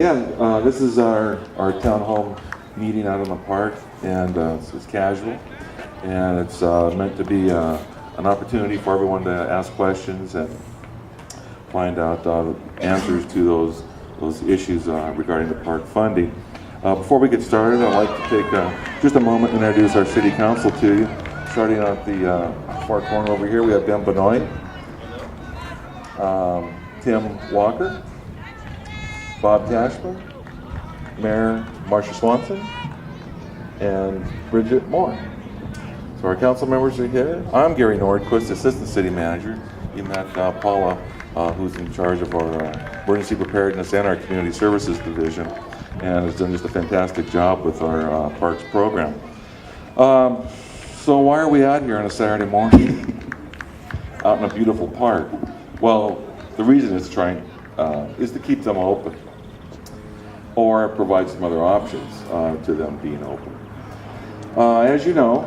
Yeah, this is our town hall meeting out in the park, and it's casual, and it's meant to be an opportunity for everyone to ask questions and find out answers to those issues regarding the park funding. Before we get started, I'd like to take just a moment to introduce our city council to you. Starting at the far corner over here, we have Ben Benoit, Tim Walker, Bob Tashman, Mayor Marcia Swanson, and Bridgette Moore. So our council members are here. I'm Gary Nordquist, Assistant City Manager. You met Paula, who's in charge of our emergency preparedness and our community services division, and has done just a fantastic job with our parks program. So why are we out here on a Saturday morning, out in a beautiful park? Well, the reason is to keep them open, or provide some other options to them being open. As you know,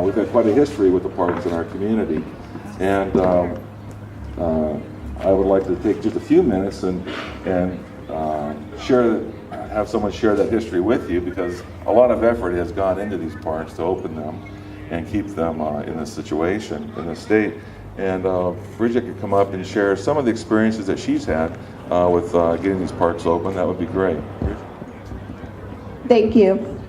we've had quite a history with the parks in our community, and I would like to take just a few minutes and have someone share that history with you, because a lot of effort has gone into these parks to open them and keep them in this situation, in this state. And Bridgette could come up and share some of the experiences that she's had with getting these parks open. That would be great. Thank you.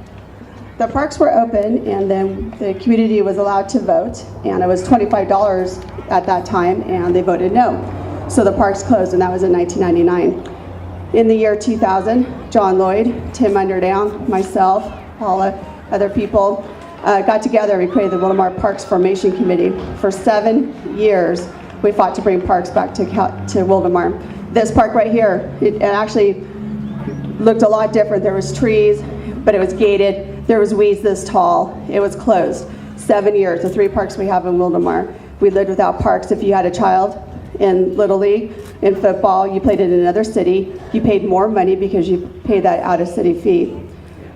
The parks were open, and then the community was allowed to vote, and it was $25 at that time, and they voted no. So the parks closed, and that was in 1999. In the year 2000, John Lloyd, Tim Underdown, myself, Paula, other people got together. We created the Wildomar Parks Formation Committee. For 7 years, we fought to bring parks back to Wildomar. This park right here, it actually looked a lot different. There was trees, but it was gated. There was weeds this tall. It was closed. 7 years, the 3 parks we have in Wildomar. We lived without parks. If you had a child in Little League, in football, you played in another city, you paid more money because you paid that out-of-city fee.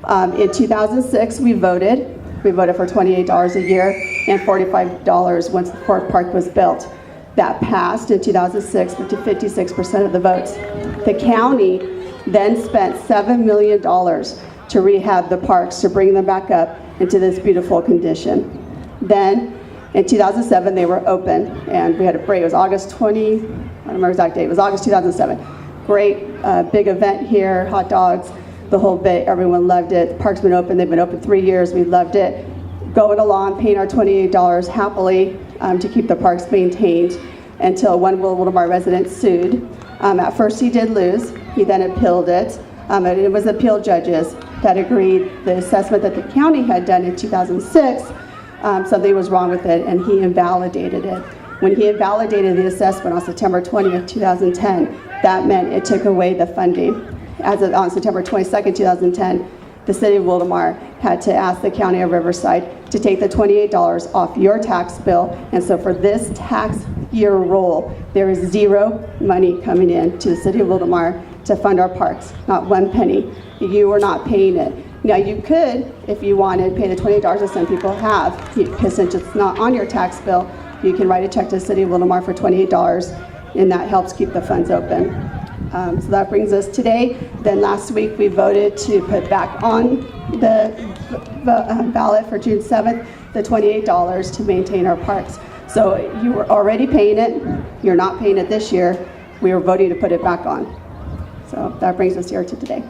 In 2006, we voted. We voted for $28 a year and $45 once the park was built. That passed in 2006 to 56% of the votes. The county then spent $7 million to rehab the parks, to bring them back up into this beautiful condition. Then in 2007, they were open, and we had a break. It was August 20, I don't remember the exact date. It was August 2007. Great big event here, hot dogs, the whole bit. Everyone loved it. The park's been open. They've been open 3 years. We loved it. Going along, paying our $28 happily to keep the parks maintained, until one Wildomar resident sued. At first he did lose. He then appealed it. It was appeal judges that agreed the assessment that the county had done in 2006, something was wrong with it, and he invalidated it. When he invalidated the assessment on September 20th, 2010, that meant it took away the funding. On September 22nd, 2010, the city of Wildomar had to ask the county of Riverside to take the $28 off your tax bill. And so for this tax year roll, there is zero money coming in to the city of Wildomar to fund our parks, not 1 penny. You are not paying it. Now you could, if you wanted, pay the $28 that some people have, because since it's not on your tax bill, you can write a check to the city of Wildomar for $28, and that helps keep the funds open. So that brings us today. Then last week we voted to put back on the ballot for June 7th, the $28 to maintain our parks. So you were already paying it. You're not paying it this year. We are voting to put it back on. So that brings us here to today.